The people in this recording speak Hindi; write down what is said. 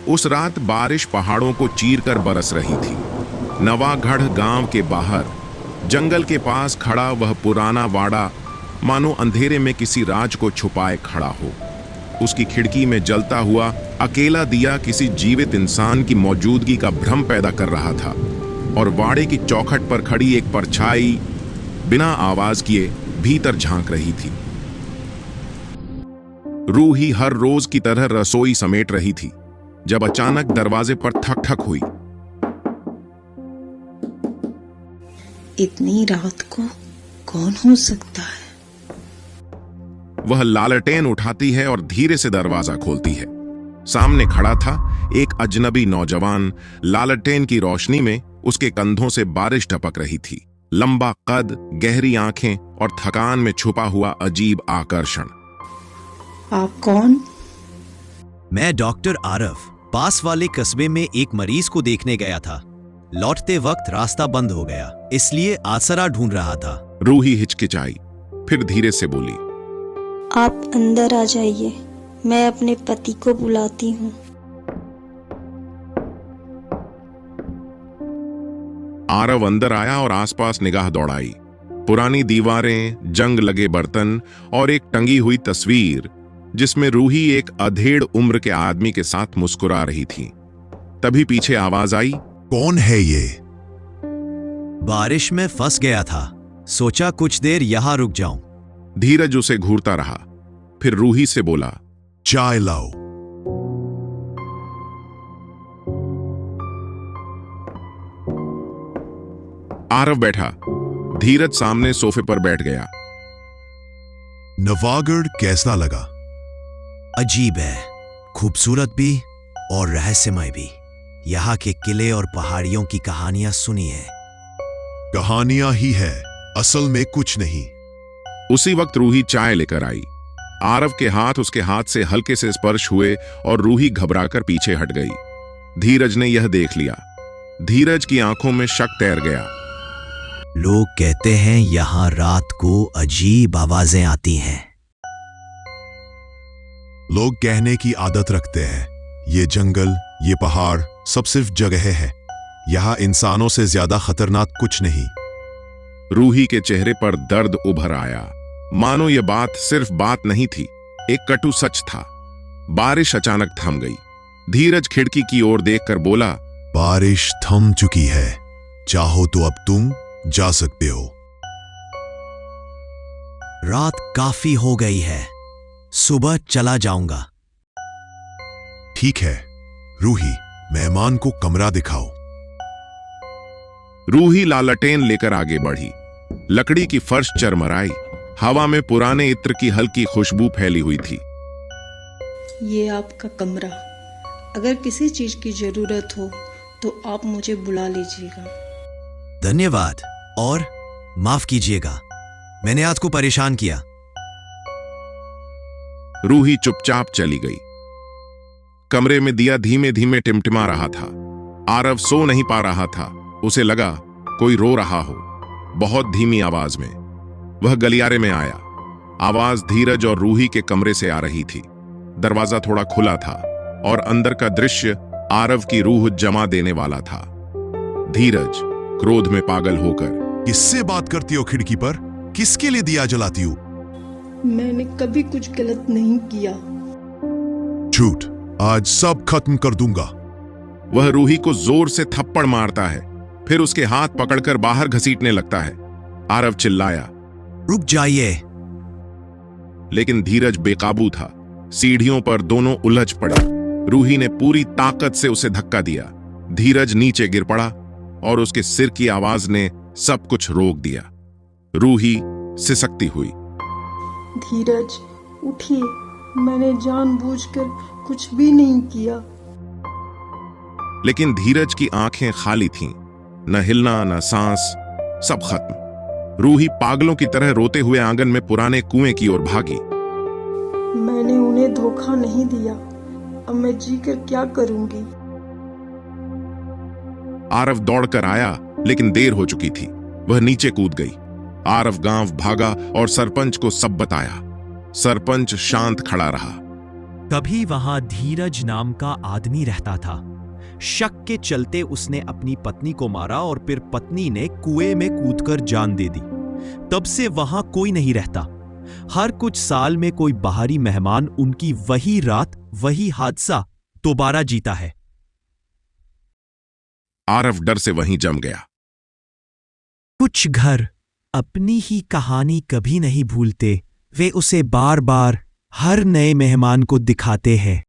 उस रात बारिश पहाड़ों को चीरकर बरस रही थी। नवागढ़ गांव के बाहर जंगल के पास खड़ा वह पुराना वाड़ा मानो अंधेरे में किसी राज को छुपाए खड़ा हो। उसकी खिड़की में जलता हुआ अकेला दिया किसी जीवित इंसान की मौजूदगी का भ्रम पैदा कर रहा था, और वाड़े की चौखट पर खड़ी एक परछाई बिना आवाज किए भीतर झांक रही थी। रूही हर रोज की तरह रसोई समेट रही थी जब अचानक दरवाजे पर ठक ठक हुई। इतनी रात को कौन हो सकता है? वह लालटेन उठाती है और धीरे से दरवाजा खोलती है। सामने खड़ा था एक अजनबी नौजवान। लालटेन की रोशनी में उसके कंधों से बारिश टपक रही थी। लंबा कद, गहरी आंखें और थकान में छुपा हुआ अजीब आकर्षण। आप कौन? मैं डॉक्टर आरव पास वाले कस्बे में एक मरीज को देखने गया था। लौटते वक्त रास्ता बंद हो गया, इसलिए आसरा ढूंढ रहा था। रूही हिचकिचाई, फिर धीरे से बोली, आप अंदर आ जाइए, मैं अपने पति को बुलाती हूँ। आरव अंदर आया और आसपास निगाह दौड़ाई। पुरानी दीवारें, जंग लगे बर्तन और एक टंगी हुई तस्वीर जिसमें रूही एक अधेड़ उम्र के आदमी के साथ मुस्कुरा रही थी। तभी पीछे आवाज आई, कौन है ये? बारिश में फंस गया था, सोचा कुछ देर यहां रुक जाऊं। धीरज उसे घूरता रहा, फिर रूही से बोला, चाय लाओ। आरव बैठा। धीरज सामने सोफे पर बैठ गया। नवागढ़ कैसा लगा? अजीब है, खूबसूरत भी और रहस्यमय भी। यहाँ के किले और पहाड़ियों की कहानियां सुनी है। कहानियां ही है, असल में कुछ नहीं। उसी वक्त रूही चाय लेकर आई। आरव के हाथ उसके हाथ से हल्के से स्पर्श हुए और रूही घबराकर पीछे हट गई। धीरज ने यह देख लिया। धीरज की आंखों में शक तैर गया। लोग कहते हैं यहां रात को अजीब आवाजें आती हैं। लोग कहने की आदत रखते हैं। ये जंगल, ये पहाड़ सब सिर्फ जगह है। यहां इंसानों से ज्यादा खतरनाक कुछ नहीं। रूही के चेहरे पर दर्द उभर आया, मानो यह बात सिर्फ बात नहीं थी, एक कटु सच था। बारिश अचानक थम गई। धीरज खिड़की की ओर देखकर बोला, बारिश थम चुकी है, चाहो तो अब तुम जा सकते हो। रात काफी हो गई है, सुबह चला जाऊंगा। ठीक है रूही, मेहमान को कमरा दिखाओ। रूही लालटेन लेकर आगे बढ़ी। लकड़ी की फर्श चरमराई, हवा में पुराने इत्र की हल्की खुशबू फैली हुई थी। ये आपका कमरा, अगर किसी चीज की जरूरत हो तो आप मुझे बुला लीजिएगा। धन्यवाद और माफ कीजिएगा, मैंने आपको परेशान किया। रूही चुपचाप चली गई। कमरे में दिया धीमे धीमे टिमटिमा रहा था। आरव सो नहीं पा रहा था। उसे लगा कोई रो रहा हो, बहुत धीमी आवाज में। वह गलियारे में आया। आवाज धीरज और रूही के कमरे से आ रही थी। दरवाजा थोड़ा खुला था और अंदर का दृश्य आरव की रूह जमा देने वाला था। धीरज क्रोध में पागल होकर, किससे बात करती हो खिड़की पर? किसके लिए दिया जलाती हो? मैंने कभी कुछ गलत नहीं किया। झूठ, आज सब खत्म कर दूंगा। वह रूही को जोर से थप्पड़ मारता है, फिर उसके हाथ पकड़कर बाहर घसीटने लगता है। आरव चिल्लाया, रुक जाइए। लेकिन धीरज बेकाबू था। सीढ़ियों पर दोनों उलझ पड़े। रूही ने पूरी ताकत से उसे धक्का दिया। धीरज नीचे गिर पड़ा और उसके सिर की आवाज ने सब कुछ रोक दिया। रूही सिसकती हुई, धीरज उठिए, मैंने जानबूझकर कुछ भी नहीं किया। लेकिन धीरज की आंखें खाली थीं, न हिलना न सांस, सब खत्म। रूही पागलों की तरह रोते हुए आंगन में पुराने कुएं की ओर भागी। मैंने उन्हें धोखा नहीं दिया, अब मैं जीकर क्या करूंगी? आरव दौड़कर आया, लेकिन देर हो चुकी थी। वह नीचे कूद गई। आरव गांव भागा और सरपंच को सब बताया। सरपंच शांत खड़ा रहा। तभी वहां धीरज नाम का आदमी रहता था। शक के चलते उसने अपनी पत्नी को मारा और फिर पत्नी ने कुएं में कूदकर जान दे दी। तब से वहां कोई नहीं रहता। हर कुछ साल में कोई बाहरी मेहमान उनकी वही रात, वही हादसा दोबारा जीता है। आरफ डर से वहीं जम गया। कुछ घर अपनी ही कहानी कभी नहीं भूलते, वे उसे बार बार हर नए मेहमान को दिखाते हैं।